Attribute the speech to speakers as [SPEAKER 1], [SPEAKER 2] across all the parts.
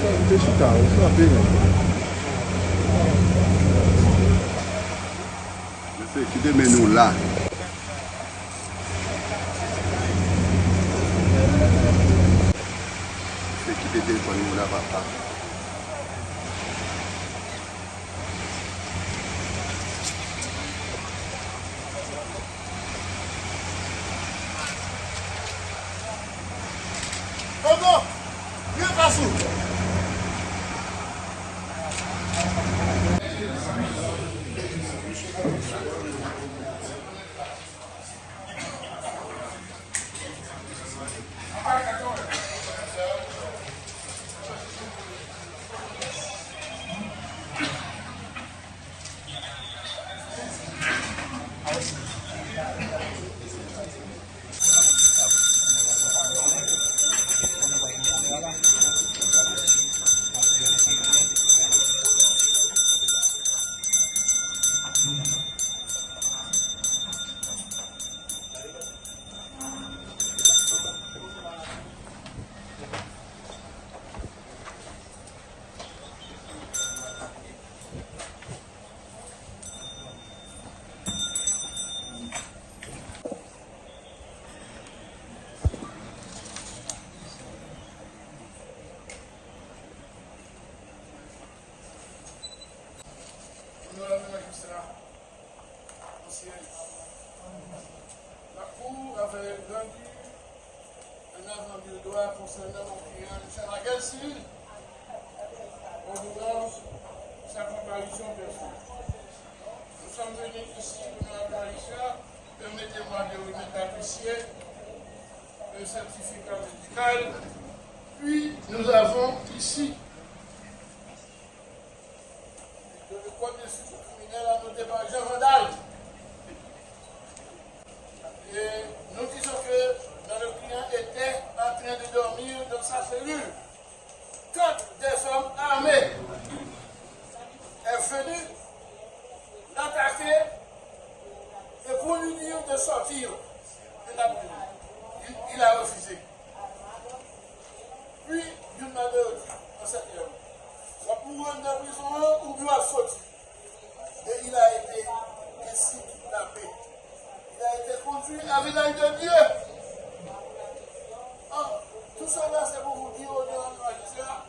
[SPEAKER 1] Je sais qui met nous là. C'est qui te téléphone nous là, papa.
[SPEAKER 2] Tonton, viens pas sous. La Cour avait rendu un avant de droit concernant mon client Michel Raguel civil en demandant sa comparution personnelle. Nous sommes venus ici pour la comparution. Permettez-moi de remettre à l'huissier le certificat médical. Puis nous avons ici le code de suite criminel annoté par Jean Vandal. Et nous disons que notre client était en train de dormir dans sa cellule quand des hommes armés sont venus l'attaquer et pour lui dire de sortir de la prison. Il a refusé. Puis, d'une manière en cette heure, soit pour rendre la prison ou bien sortir. Et il a été ainsi kidnappé. Il a été conduit à village de Dieu. Tout cela, c'est pour vous dire au nom de magistrat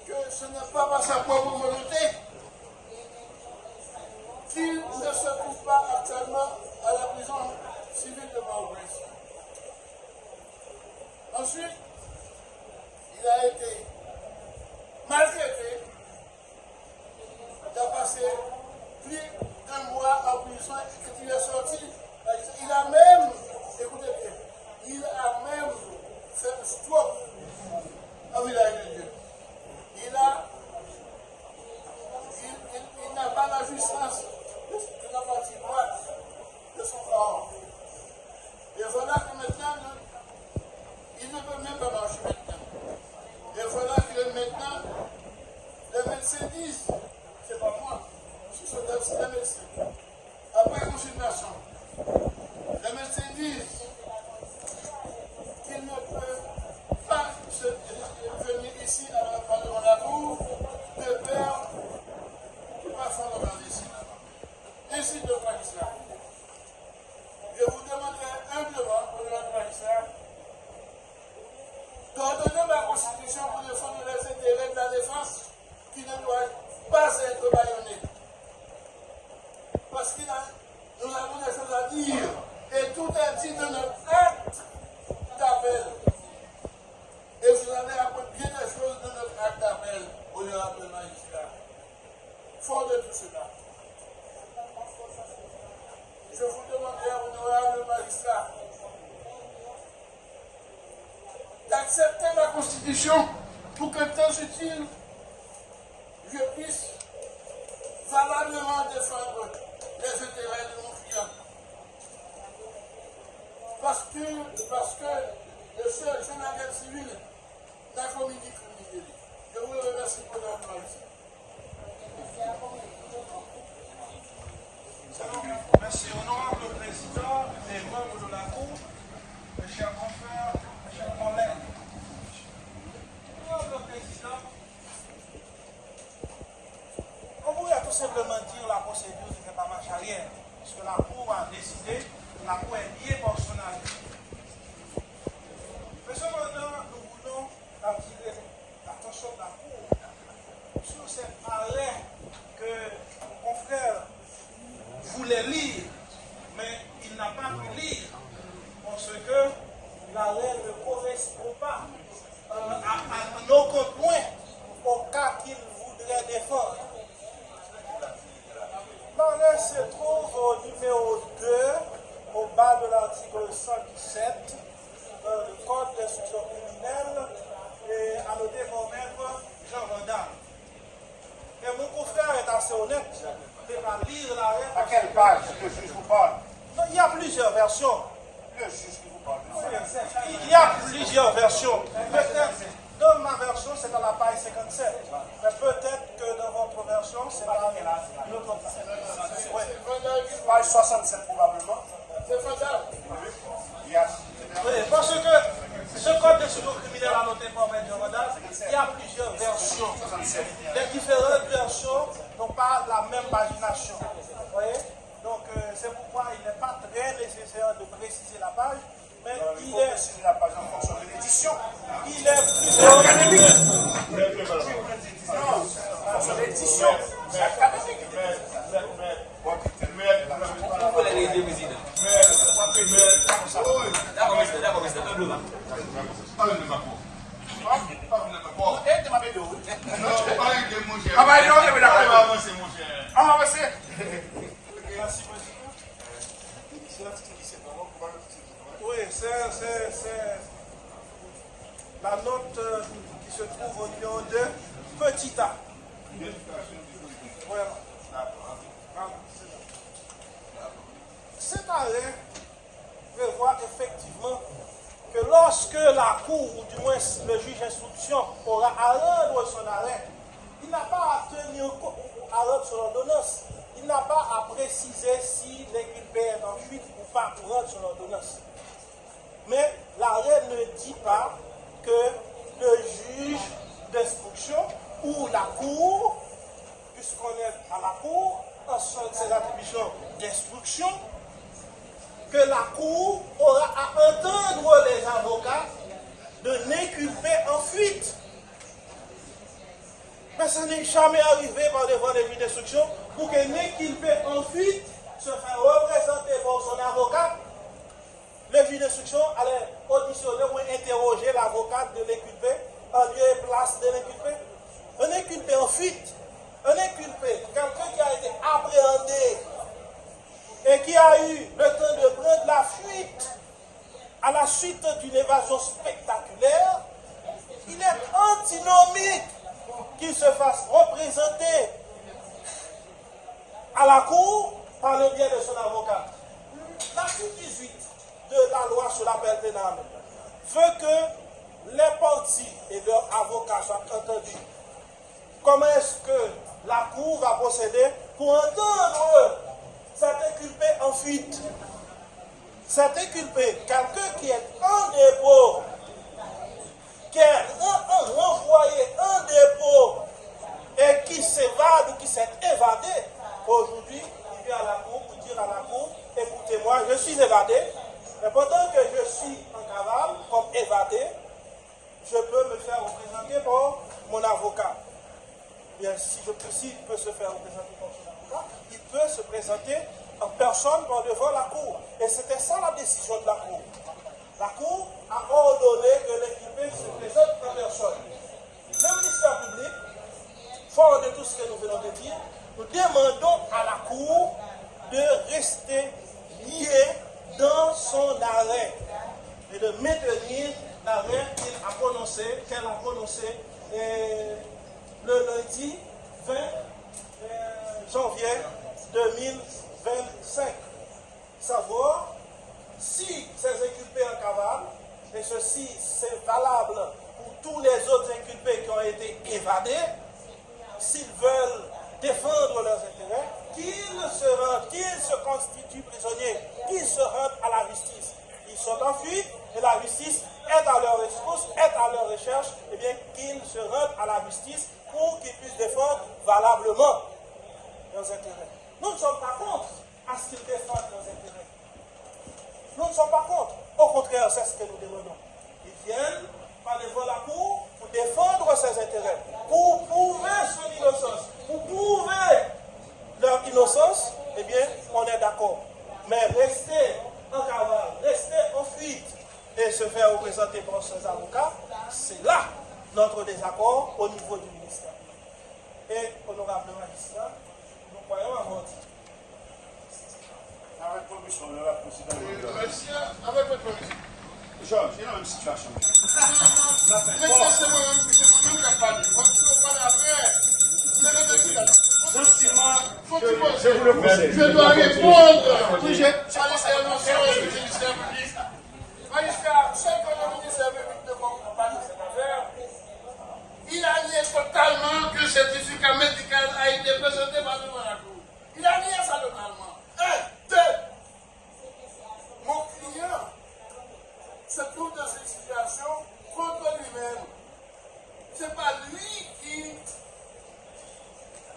[SPEAKER 2] que ce n'est pas par sa propre volonté qu'il ne se trouve pas actuellement à la prison civile de Maurice. Ensuite, il a été maltraité. Il a passé plus d'un mois en prison et quand il est sorti, il a même, écoutez bien, il a même fait un stroke en village de Dieu. Il n'a pas la jouissance de la partie droite de son corps. Et voilà que maintenant, il ne peut même pas marcher maintenant. Et voilà que maintenant, les médecins disent, c'est pas moi, ce sont les médecins. Après consultation, les médecins disent qu'il ne peut pas venir ici devant la cour de peur de ne pas faire le clandestin. Ainsi de magistrat. Je vous demanderai humblement, au nom du magistrat, d'ordonner ma constitution pour défendre les intérêts de la défense qui ne doit pas être bâillonnée. Parce que nous avons des choses à dire et tout est dit dans notre acte d'appel. Et vous allez apprendre bien des choses dans notre acte d'appel au honorable magistrat. Fort de tout cela, je vous demanderai, honorable magistrat, d'accepter ma constitution pour que, tant utile, je puisse valablement défendre les intérêts de mon client. Parce que le seul général civil n'a commis ni crime ni délit. Je vous remercie pour votre attention.
[SPEAKER 3] Merci, honorable président, les membres de la Cour, mes chers confrères, mes chers collègues. Honorable président, versions.
[SPEAKER 2] Le juge qui vous parle.
[SPEAKER 3] Il y a plusieurs versions. Peut-être, dans ma version, c'est dans la page 57. Mais peut-être que dans votre version, c'est dans une autre page. Oui.
[SPEAKER 2] Page 67 probablement. C'est fatal.
[SPEAKER 3] Oui, parce que ce code de sécurité criminelle annoté par M. Rodal, il y a plusieurs versions. Les différentes versions n'ont pas la même pagination. Vous voyez? Donc, c'est pourquoi il n'est pas très nécessaire de préciser la page, mais il est.
[SPEAKER 2] Préciser la page en fonction de l'édition.
[SPEAKER 3] Il est plusieurs.
[SPEAKER 2] En fonction de l'édition. C'est académique.
[SPEAKER 3] Merci, président. Oui, c'est la note qui se trouve au numéro 2, petit a. Voilà. Voilà, cet arrêt prévoit effectivement que lorsque la cour, ou du moins le juge d'instruction, aura à rendre son arrêt, il n'a pas à tenir à rendre son ordonnance. Il n'a pas à préciser si l'inculpé est en fuite ou pas pour rendre son ordonnance. Mais l'arrêt ne dit pas que le juge d'instruction ou la cour, puisqu'on est à la cour, en ses attributions d'instruction, que la cour aura à entendre les avocats de l'inculpé en fuite. Mais ça n'est jamais arrivé par devant les juges d'instruction pour que l'inculpé en fuite se fasse représenter par son avocat. Le juge d'instruction allait auditionner ou interroger l'avocat de l'inculpé en lieu et place de l'inculpé. Un inculpé en fuite, un inculpé, quelqu'un qui a été appréhendé et qui a eu le temps de prendre la fuite à la suite d'une évasion spectaculaire, il est antinomique qu'il se fasse représenter à la cour par le biais de son avocat. L'article 18 de la loi sur l'appel pénal veut que les parties et leurs avocats soient entendus. Comment est-ce que la cour va procéder pour entendre cet inculpé en fuite? Cet inculpé, quelqu'un qui est en dépôt, qui est renvoyé en dépôt et qui s'évade ou qui s'est évadé, aujourd'hui, il vient à la cour pour dire à la cour, écoutez-moi, je suis évadé, mais pendant que je suis en cavale, comme évadé, je peux me faire représenter par mon avocat. Bien, s'il peut se faire représenter par son avocat, il peut se présenter en personne devant la cour. Et c'était ça la décision de la cour. La cour a ordonné que l'inculpé se présente en personne. Le ministère public, fort de tout ce que nous venons de dire, nous demandons à la cour de rester lié dans son arrêt et de maintenir l'arrêt qu'elle a prononcé le lundi 20 janvier 2025. Savoir si ces inculpés en cavale, et ceci c'est valable pour tous les autres inculpés qui ont été évadés, s'ils veulent défendre leurs intérêts, qu'ils se constituent prisonniers, qu'ils se rendent à la justice. Ils sont en fuite et la justice est à leur ressource, est à leur recherche, et bien qu'ils se rendent à la justice pour qu'ils puissent défendre valablement leurs intérêts. Nous ne sommes pas contre à ce qu'ils défendent leurs intérêts. Nous ne sommes pas contre. Au contraire, c'est ce que nous demandons. Ils viennent par devant la cour pour défendre ses intérêts, pour prouver son innocence, pour prouver leur innocence, eh bien, on est d'accord. Mais rester en cavale, rester en fuite et se faire représenter par ses avocats, c'est là notre désaccord au niveau du ministère. Et, honorable magistrat, nous croyons à votre.
[SPEAKER 2] Avec permission de la présidente.
[SPEAKER 1] Monsieur, avec votre permission.
[SPEAKER 2] Georges, il y a la même situation.
[SPEAKER 1] Maintenant, c'est moi-même qui ai parlé. Moi, je ne peux pas la faire. Vous avez dit là.
[SPEAKER 2] Gentiment,
[SPEAKER 1] Je vous le conseille. Je dois répondre.
[SPEAKER 2] Oui,
[SPEAKER 1] à l'intervention. le certificat médical a été présenté par devant la cour. Il a nié ça totalement. 1, 2. Mon client se trouve dans cette situation contre lui-même. Ce n'est pas lui qui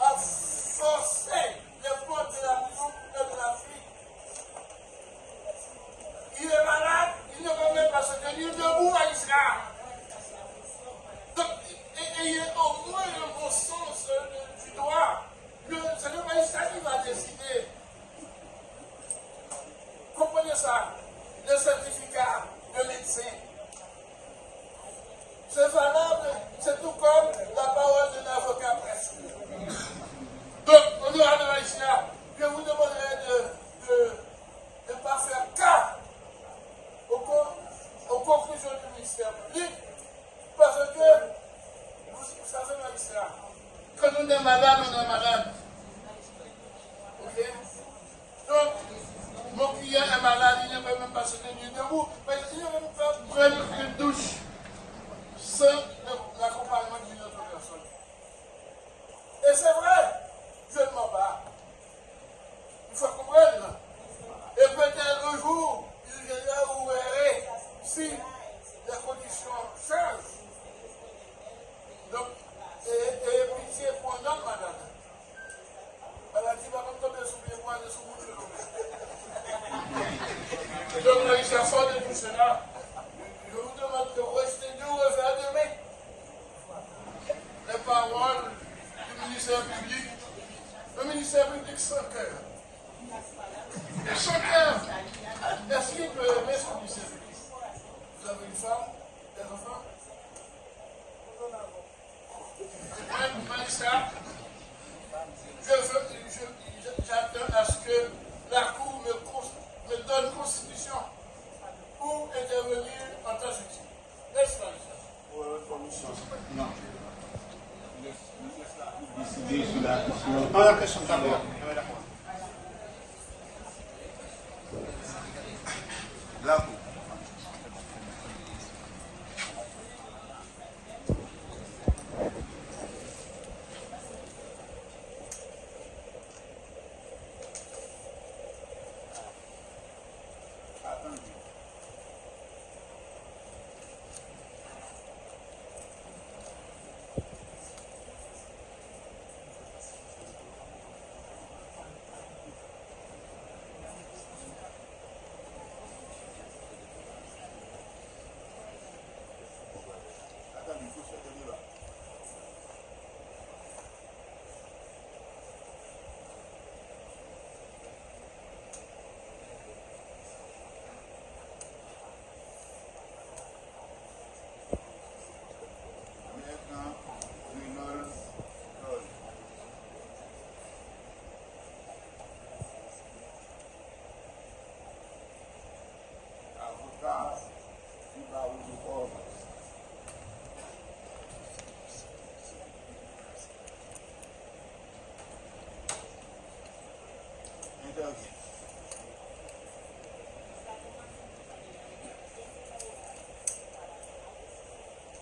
[SPEAKER 1] a forcé les portes de la prison et de la fuite. Il est malade, il ne peut même pas se tenir debout à Israël. Donc, ayez au moins le bon sens du droit. C'est le magistrat qui va décider. Comprenez ça? Le certificat de médecin. C'est valable, c'est tout comme la parole d'un avocat presque. Donc, on aura de magistrat que vous demanderez de ne pas faire cas aux conclusions du ministère public, parce que, vous savez, magistrat, quand on est malade, on est malade. Ok? Donc, mon client est malade, il ne peut même pas se tenir debout, mais il ne peut même pas prendre une douche sans l'accompagnement d'une autre personne. Et c'est vrai, je ne mens pas. Il faut comprendre. Et peut-être un jour, il viendra vous verrez si les conditions changent. Donc, et pitié pour un homme, madame. Elle a dit, va comme tomber sous les mois de sous le donc, il s'est fort de tout cela. Je vous demande de rester debout et faire demain les paroles du ministère public. Le ministère public sans cœur. Sans cœur. Est-ce qu'il peut aimer son ministère public? Vous avez une femme, des enfants? Magistrat, j'attends à ce que la Cour me donne constitution pour intervenir en temps utile. N'est-ce pas,
[SPEAKER 4] non. Décider sur la question. Ah, la question d'abord. La Cour.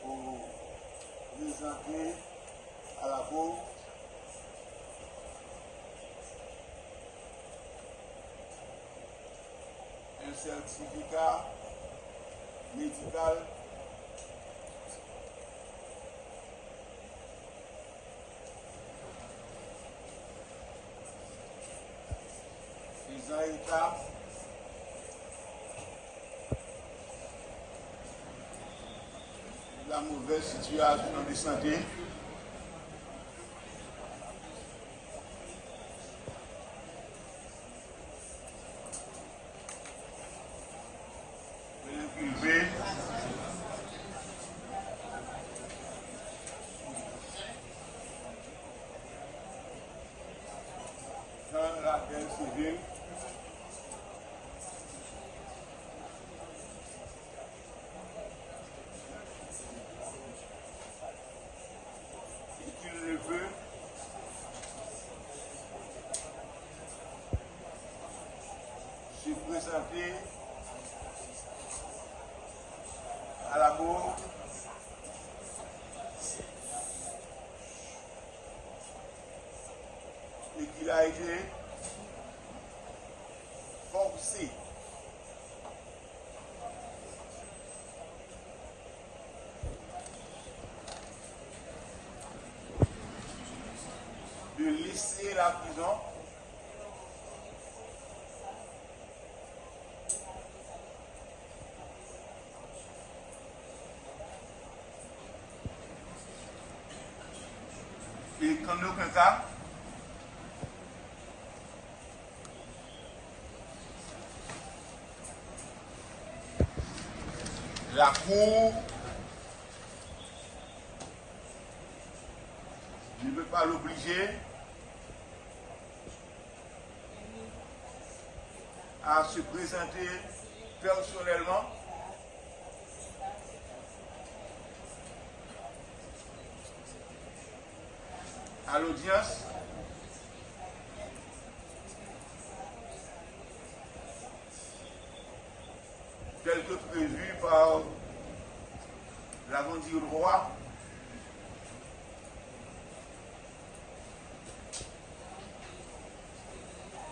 [SPEAKER 2] Pour présenter à la Cour un certificat médical faisant état de la mauvaise situation de santé privé dans la guerre civile et qu'il ne veut se présenter à la Cour
[SPEAKER 4] il a été forcé de laisser la prison et qu'en aucun cas la Cour ne peut pas l'obliger à se présenter personnellement à l'audience tel que prévu par l'avant-dit au roi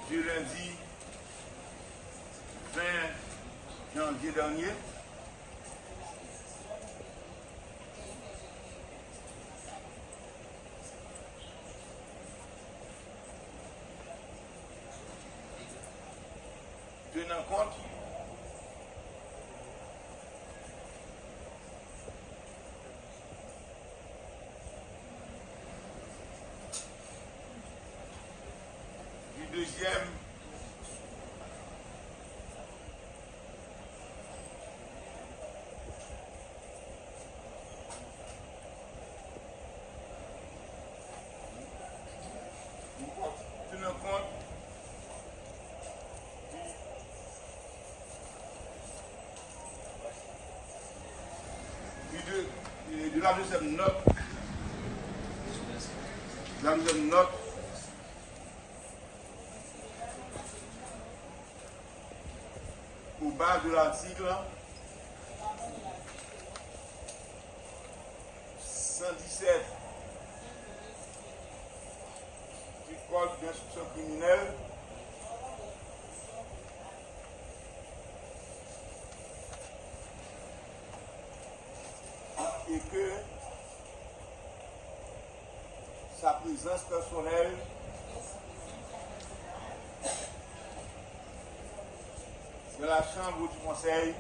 [SPEAKER 4] du lundi 20 janvier dernier. Tenant compte du deuxième tenant compte de la deuxième note, au bas de l'article 117 du Code d'instruction criminelle, et que sa présence personnelle de la chambre du conseil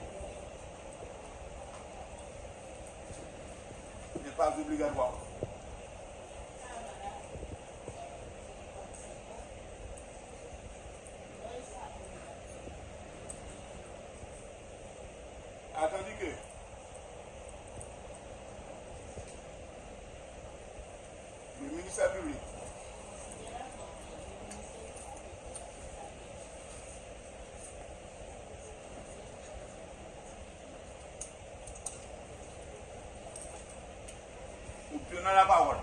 [SPEAKER 4] n'est pas obligatoire. Attendu que le ministère public obtenant la parole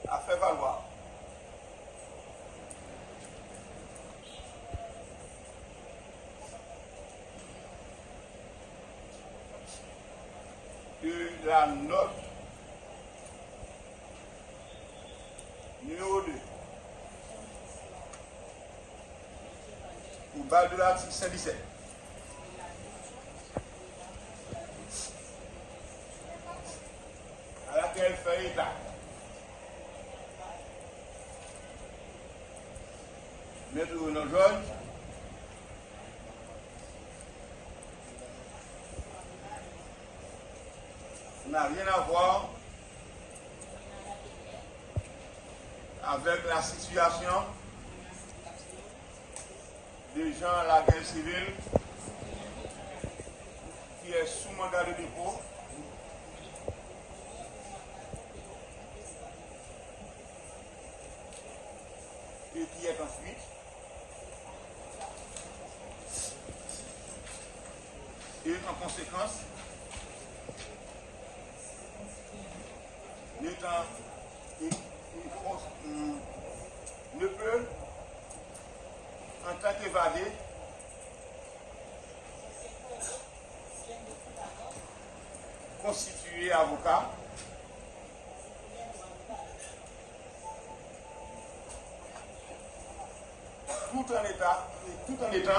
[SPEAKER 4] a fait valoir que la note numéro 2 au bas de l'article 117 à laquelle fait état Maître Renaud Georges n'a rien à voir avec la situation des gens à la guerre civile qui est sous mandat de dépôt et qui est en fuite. Et en conséquence, ne peut, en tant qu'évadé, constitué avocat. Tout en étant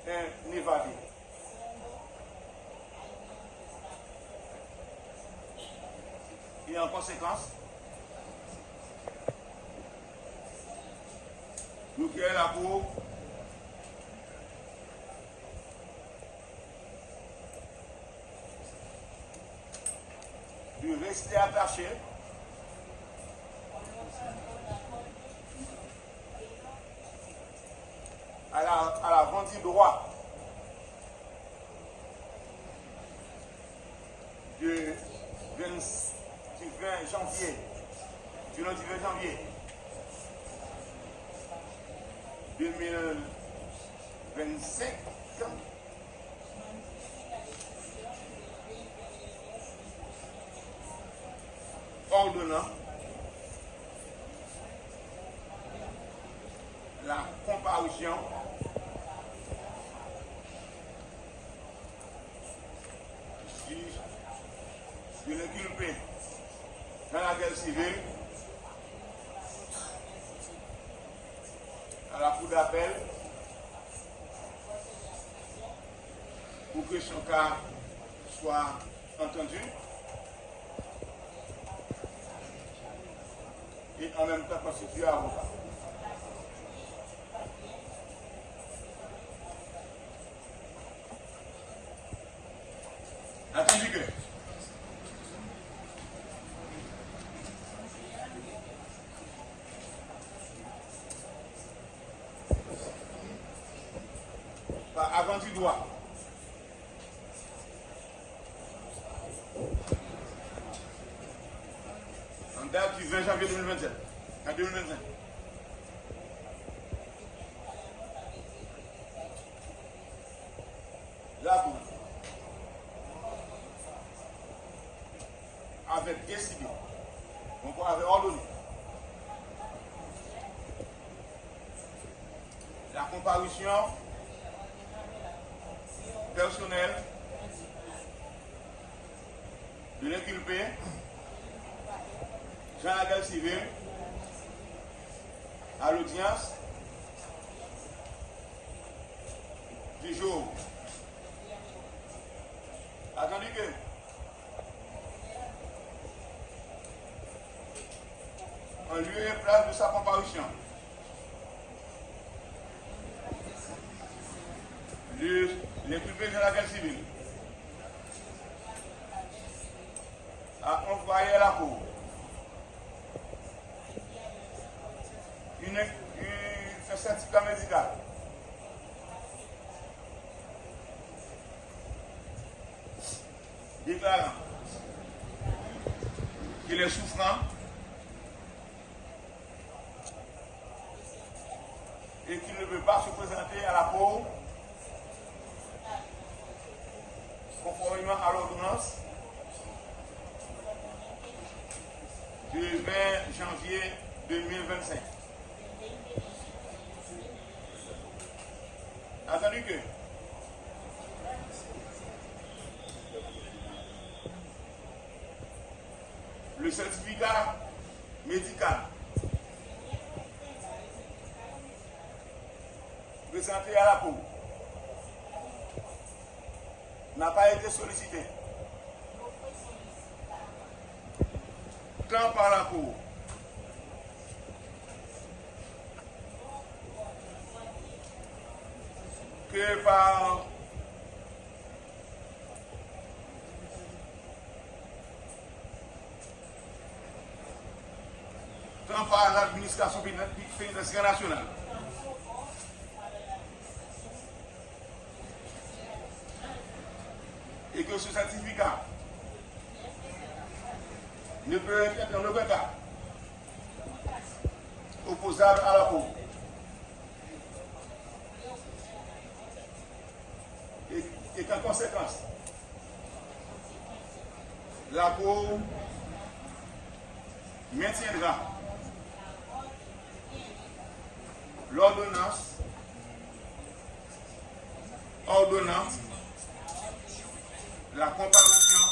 [SPEAKER 4] un évadé. Et en conséquence, nous créons la Cour de rester attaché à la vente du droit du 20 janvier, du lundi 20 janvier 2025, ordonnant la comparution de l'inculpé dans la guerre civile à la cour d'appel pour que son cas soit entendu et en même temps constitué avocat. Attendu que avant du droit, en date du 20 janvier 2027, en 2025, la Cour avait décidé, donc on avait ordonné la comparution personnelle de l'inculpé dans la guerre civile à l'audience du jour. Attendu que en lieu et place de sa comparution, l'inculpé de la guerre civile a envoyé à la Cour un certificat médical déclarant qu'il est souffrant et qu'il ne peut pas se présenter à la Cour conformément à l'ordonnance du 20 janvier 2025. Attendu que le certificat médical présenté à la Cour n'a pas été sollicité tant par la Cour que par l'administration pénitentiaire nationale. Et que ce certificat ne peut être en aucun cas opposable à la Cour. Et qu'en conséquence, la Cour maintiendra l'ordonnance ordonnant la comparution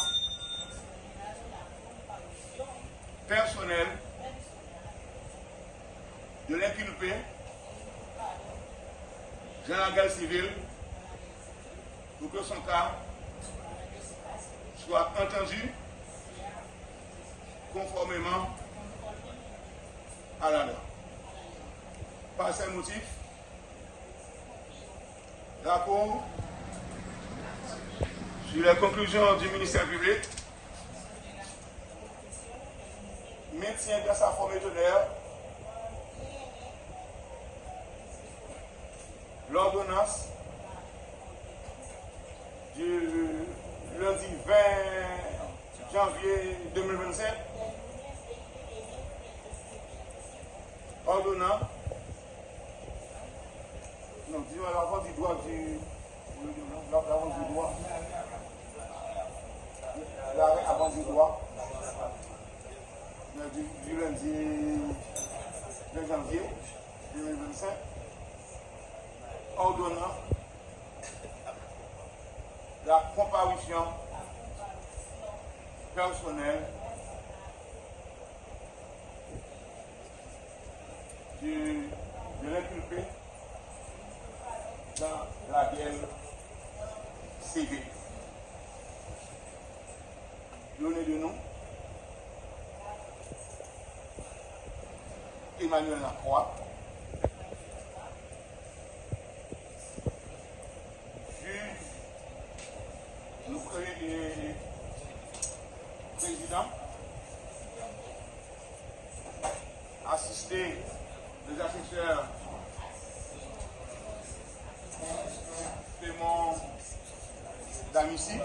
[SPEAKER 4] personnelle de l'inculpé, général civil, pour que son cas soit entendu conformément à la loi. Par ces motifs, la Cour, sur les conclusions du ministère public, maintient dans sa forme étonnelle l'ordonnance du lundi 20 janvier 2027, ordonnant, non, disons l'avant du droit l'arrêt avant du droit, du lundi 2 janvier 2025, ordonnant la comparution personnelle de l'inculpé dans la guerre civile. Donnez de nom Emmanuel Lacroix, juge, nous président, assisté des assesseurs Clément Damici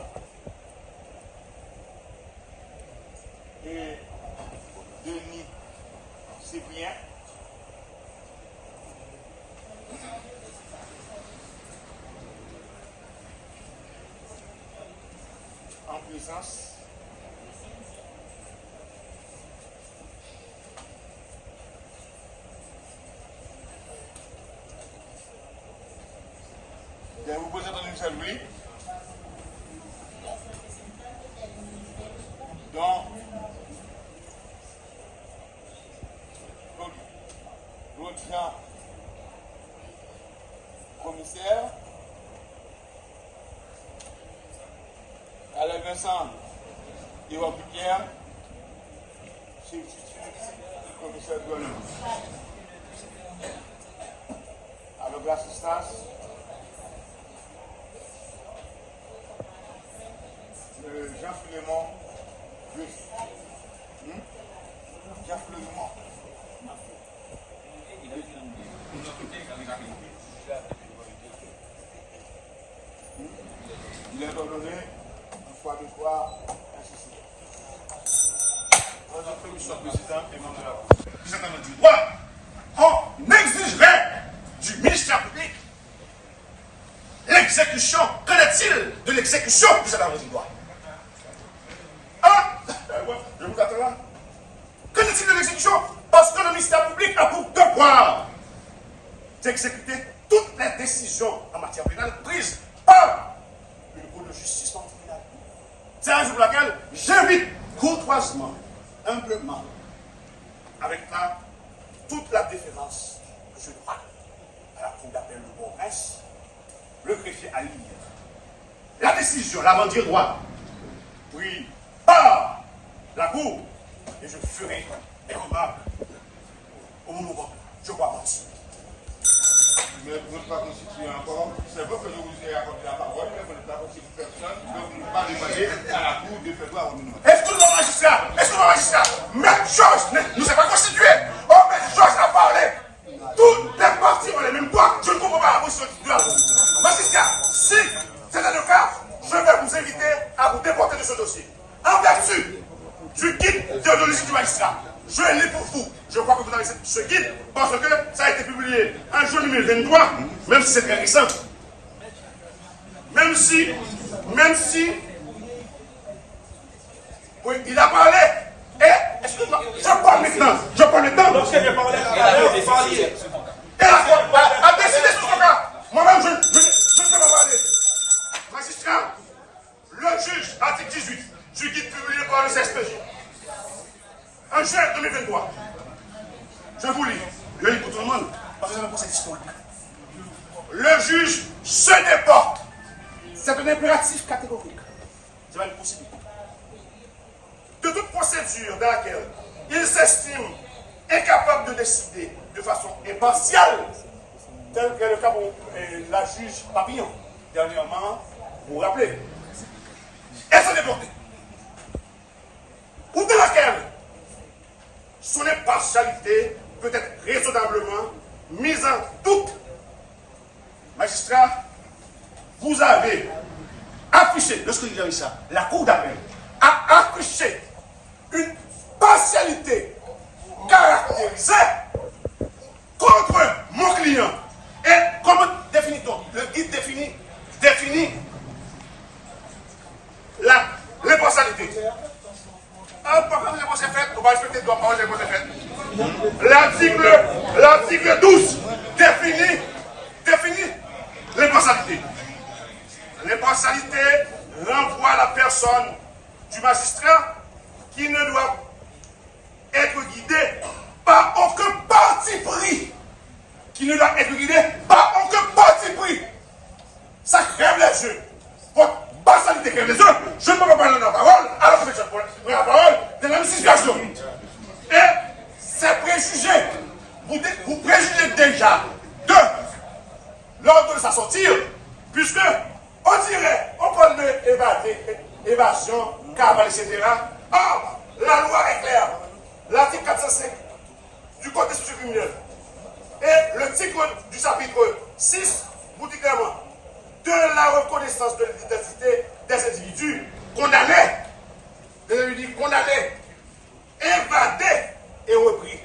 [SPEAKER 4] et Denis Cyprien, en présence des représentants du ministère public, dont l'autre commissaire, Alain Vincent Yvan Pierre, chef du commissaire de l'ONU, avec l'assistance de Jean-Philémon Jean-Philémon il est ordonné une fois de fois ainsi de suite. Monsieur le Président et membre de la Cour.
[SPEAKER 5] Vous êtes dans du droit. On exigerait du ministère public l'exécution. Qu'en est-il de l'exécution du gendarme du droit? Je vous attends là. Qu'en est-il de l'exécution? Parce que le ministère public a pour devoir d'exécuter toutes les décisions en matière pénale prises par une cour de justice non tribunal. C'est la raison pour laquelle j'invite courtoisement, humblement, avec toute la déférence que je dois à la cour d'appel de Bourg-Bresse, le greffier à lire la décision, l'amendement droit, pris par la cour, et je ferai des remarques au moment où je crois mentir.
[SPEAKER 4] Mais vous n'êtes pas constitué encore. C'est vrai que je vous ai accordé la parole, mais vous n'êtes pas constitué personne. Donc vous n'êtes pas demandé à la Cour de faire droit au minimum.
[SPEAKER 5] Excusez-moi, magistrat, Maître Georges ne s'est pas constitué. Oh, Maître Georges a parlé. Toutes les parties ont les mêmes droits. Je ne comprends pas la position de la Cour. Magistrat, si c'est le cas, je vais vous inviter à vous déporter de ce dossier. En vertu du guide déontologique du magistrat, je l'ai pour vous. Je crois que vous avez ce guide parce que ça a été publié en juin 2023, même si c'est très récent. Même si, oui, il a parlé. Et, excuse-moi, je parle maintenant.
[SPEAKER 3] Lorsqu'elle vient parler, vous parliez.
[SPEAKER 5] Et la Cour a décidé sur ce cas. Moi-même, je ne peux pas parler. du guide publié par le CSPJ en juin 2023. Je vous lis. Je lis pour tout le monde, parce que c'est un procès historique. Le juge se déporte. C'est un impératif catégorique. C'est pas une possibilité. De toute procédure dans laquelle il s'estime incapable de décider de façon impartiale, tel que le cas pour la juge Papillon, dernièrement, vous vous rappelez, elle s'est déportée. Ou dans laquelle son impartialité peut être raisonnablement mise en doute. Magistrat, vous avez affiché, lorsque vous avez ça, la Cour d'appel a affiché une partialité caractérisée contre mon client. Et comment définit-on? Le guide définit l'impartialité. Pourquoi les choses sont faites? On va respecter le droit de parole des choses faites. L'article 12 définit l'impartialité. L'impartialité renvoie la personne du magistrat qui ne doit être guidé par aucun parti pris. Qui ne doit être guidé par aucun parti pris. Ça crève les yeux. Votre partialité crève les yeux. Je ne peux pas parler de la parole alors que je prends la parole dans la même situation. Et ces préjugés, vous préjugez déjà de lors de sa sortie, puisque on dirait, on parle d'évasion, cavale, etc. Or, la loi est claire. L'article 405 du Code des procédures criminelles et le titre du chapitre 6 vous dit clairement de la reconnaissance de l'identité des individus condamnés, évadés et repris.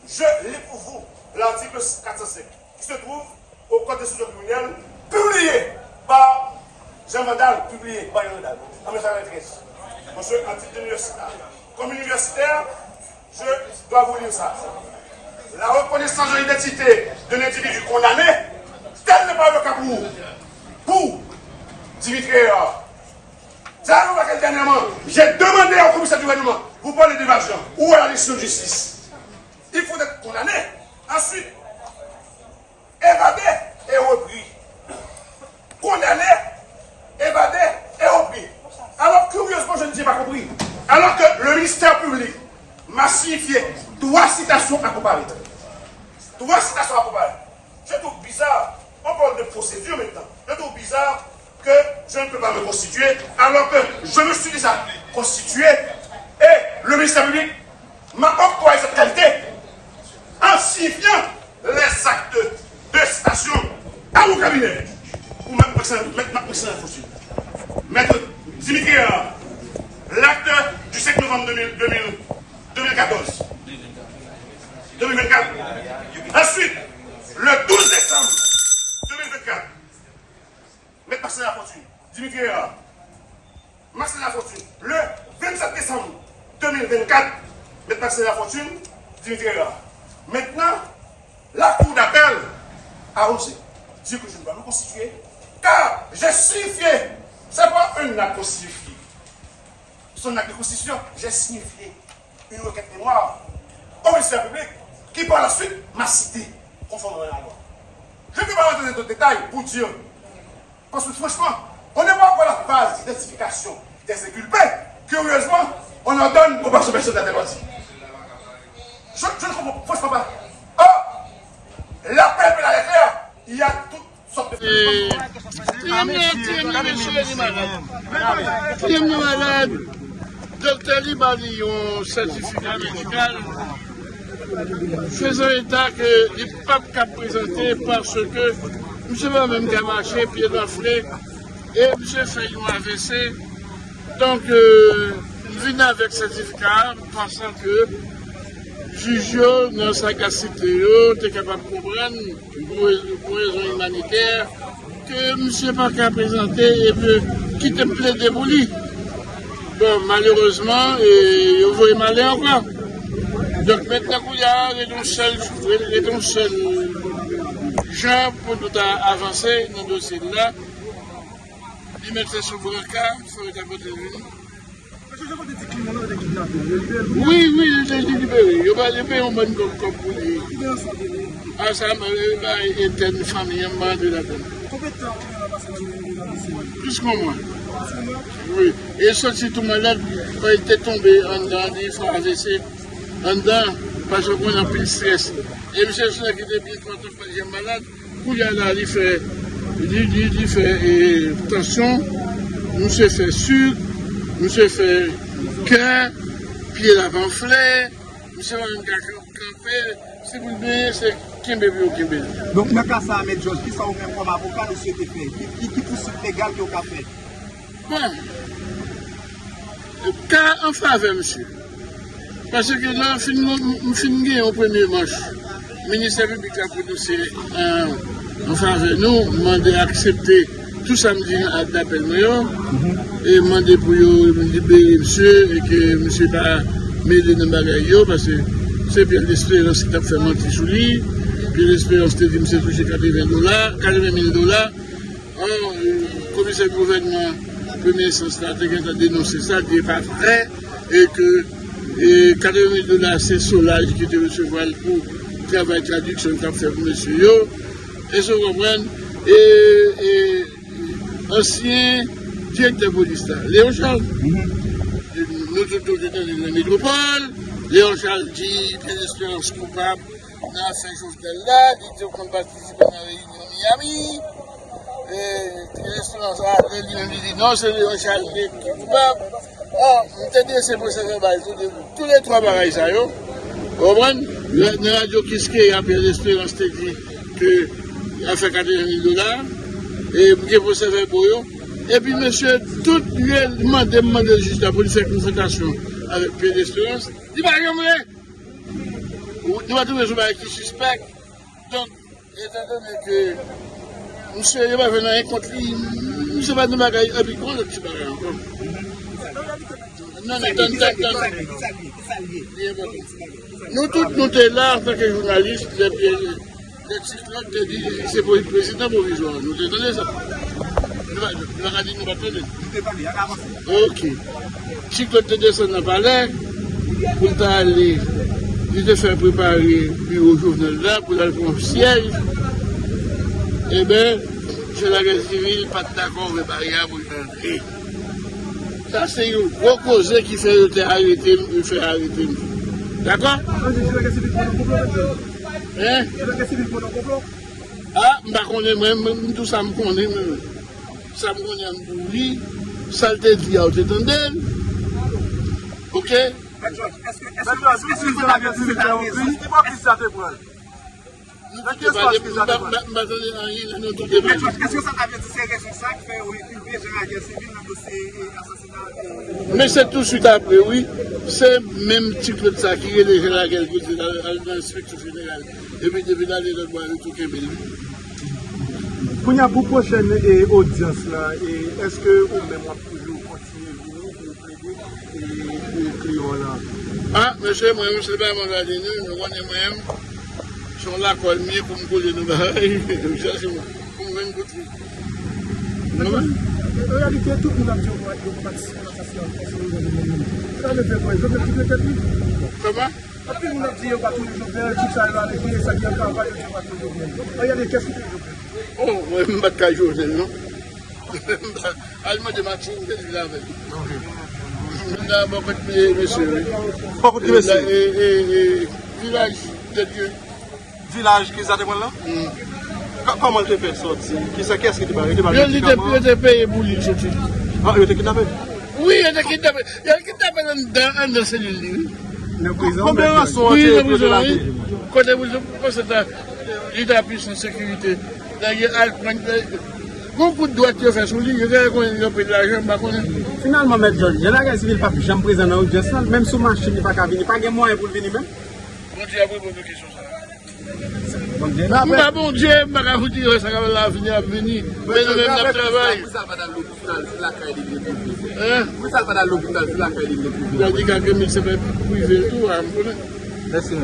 [SPEAKER 5] Je lis pour vous l'article 405 qui se trouve au Code des procédures criminelles, publié par Jean Vandal, publié par Jean Vandal en 1993. Monsieur, en titre d'universitaire. Comme universitaire, je dois vous lire ça. La reconnaissance de l'identité de l'individu condamné, tel n'est pas le cas pour Dimitri Réard. Ça nous va dernièrement. J'ai demandé au commissaire du gouvernement, vous parlez d'évasion ou à la décision de justice. Il faut être condamné. Ensuite, évadé et repris. Condamné, évadé et repris. Alors, curieusement, je ne dis pas compris. Alors que le ministère public m'a signifié 3 citations à comparer. 3 citations à comparer. Je trouve bizarre. On parle de procédure maintenant. Je trouve bizarre que je ne peux pas me constituer alors que je me suis déjà constitué et le ministère public m'a octroyé cette qualité en signifiant les actes de citation à mon cabinet. Ou mettre ma précédente fonction. Maître Dimitri Réard, l'acte du 5 novembre 2014. 2024. Ensuite, le 12 décembre 2024, Maître Marcelin Lafortune, Dimitri Réard, Marcelin Lafortune, le 27 décembre 2024, Maître Marcelin Lafortune, Dimitri Réard. Maintenant, la Cour d'appel a osé dire que je ne dois me constituer, car j'ai signifié, ce n'est pas un acte signifié. Son acte de constitution, j'ai signifié une requête mémoire au ministère public qui par la suite m'a cité conformément à la loi. Je ne vais pas rentrer dans les détails pour dire, parce que franchement, on n'est pas encore à la phase d'identification des inculpés. Curieusement, on en donne aux personnes de la démocratie. Je ne comprends franchement pas. Or, l'appel pénal est clair, il y a toutes sortes de...
[SPEAKER 1] malade. Docteur Libali, un certificat médical, faisant état qu'il n'est pas capable de présenter parce que M. va même qu'à marcher, pied d'enflé, et M. fait un AVC. Donc, il vient avec certificat, pensant que juge dans sa capacité, est capable de comprendre, pour raison humanitaire, que M. n'est pas capable de présenter et peut quitter plaider pour lui. Bon, malheureusement, il va mal encore. Donc maintenant qu'il y a un seul genre pour nous avancer dans ce dossier-là, Il mettait sur le brancard, il faut être à côté de lui. Oui, il est libéré. Il va libérer un bon comme pour lui. Ah, ça m'a été une famille, un mal de la peine.
[SPEAKER 3] Combien de temps on a passé
[SPEAKER 1] Plus que moi. Oui. Et sorti tout malade, quand il était tombé en dedans, il faut AVC. En dedans, parce qu'on a pris le stress. Et monsieur qui était bien content parce qu'il est malade, où il y a là, il fait tension, nous se fait sucre, nous se fait cœur, pied l'avant-flé, nous se fait un gars campé, si vous le voulez, c'est Kimbe ou Kimbe.
[SPEAKER 6] Donc, dans le cas ça, M. George, qui sont même comme avocat, nous souhaitons faire? Qui poursuite légal qui a fait?
[SPEAKER 1] Bon, cas en faveur, monsieur. Parce que là, nous finissons au premier manche. Le ministère public a prononcé en faveur nous, demandé d'accepter tout samedi à l'appel et demandé pour libérer monsieur et que monsieur pas mêlé dans le bagage parce que c'est bien l'espérance qui a fait mentir sur lui. Puis l'espérance te dit monsieur touché $80, $80,000. Le commissaire du gouvernement, premier instance, a dénoncé ça, qui n'est pas vrai et que $80,000 c'est Solage qui te recevoir pour travail de traduction qu'a fait pour monsieur. Et je comprends. Et ancien directeur police, Léon Charles. Nous tous dans la métropole. Léon Charles dit que l'espérance coupable n'a fait chose de là, il dit qu'on participe à la réunion Miami. Et l'espérance a dit non, c'est Léon Charles qui est coupable. C'est pour ça que tous les trois bagages, ça y est. Vous comprenez? La radio Kiske a fait l'espérance te dit qu'il a fait $80,000 et pour ça faire pour eux. Et puis, monsieur, tout le monde demande juste pour lui faire confrontation avec Pierre d'Espérance. Il va rien dire. Il va trouver ce qui suspect. Donc, étant donné que monsieur il va venir contre lui, monsieur va nous bagailler un peu contre le petit bagage encore. Non, nous tous, nous sommes là en tant que journalistes, les cyclones te disent c'est pour le président provisoire. Nous te donnons ça. Nous avons dit nous attendre. Ok. Cyclone te descend dans le palais pour t'aller, il te fait préparer le bureau journal là pour aller pour un siège. Eh bien, c'est la guerre civile, pas d'accord avec Barrière pour entrer. Ça, c'est une gros cause qui fait arrêter, il fait arrêter. D'accord? Hein? Ah, je connais même, tout ça me connaît. Ça me connaît pour lui. Ça te dit, tu t'entends? Ok?
[SPEAKER 3] Est-ce que vous avez vu ça? Est-ce que ça avait dit c'est responsable qui fait reculer la guerre civile dans le dossier assassinat?
[SPEAKER 1] Mais c'est tout de suite après, oui. C'est même titre de ça qui est déjà la guerre civile dans l'inspecteur général. Et puis depuis là, il doit tout Québec.
[SPEAKER 6] Pour y avoir une prochaine audience, est-ce que vous-même toujours continuer à venir pour plaider et pour clients là?
[SPEAKER 1] Ah, monsieur, moi, je ne sais pas, moi, nous connaissons moi-même. Sont là pour mieux pour me coller nos bagailles. Ça, c'est pour me venir côté.
[SPEAKER 6] En réalité, tout le monde a dit qu'on va participer à l'assassinat. Ça ne fait pas. Je veux dire,
[SPEAKER 1] Comment?
[SPEAKER 6] après, on a dit qu'on va tout le monde tout ça, là, et ça vient pas, on va tout le monde. Regardez, qu'est-ce que tu veux?
[SPEAKER 1] Oh, moi, je ne vais pas jouer, non? Allemand de Martin, je l'ai avec. On a beaucoup de monsieur.
[SPEAKER 3] Beaucoup de monsieur.
[SPEAKER 1] Et village de Dieu.
[SPEAKER 3] Village qui est là? Comment tu fais sortir? Qu'est-ce qui te parle?
[SPEAKER 1] Il était payé pour lui sortir.
[SPEAKER 3] Ah, il était kidnappé?
[SPEAKER 1] Oui, il était kidnappé. Il était kidnappé dans la cellule.
[SPEAKER 3] Combien de sont
[SPEAKER 1] oui, dans la prison? Côté prison, il a plus en sécurité. Beaucoup de droits qui ont fait sur lui, il a pris de l'argent.
[SPEAKER 6] Finalement, M. George, je n'ai pas civil pas jamais présent dans l'audience, même sur machine, il n'y a pas venir. Pas de moyen pour venir même.
[SPEAKER 1] Bon Dieu, après, bonne question. Bon Dieu, je ne vais pas vous dire que ça va l'avenir à venir. Mais nous-mêmes, notre travail.
[SPEAKER 6] Vous savez pas dans l'hôpital, c'est la caille des privés.
[SPEAKER 1] Hein?
[SPEAKER 6] Vous savez pas dans l'hôpital, c'est la caille des privés.
[SPEAKER 1] Il a dit qu'à 2000, c'est privé tout.
[SPEAKER 6] Merci.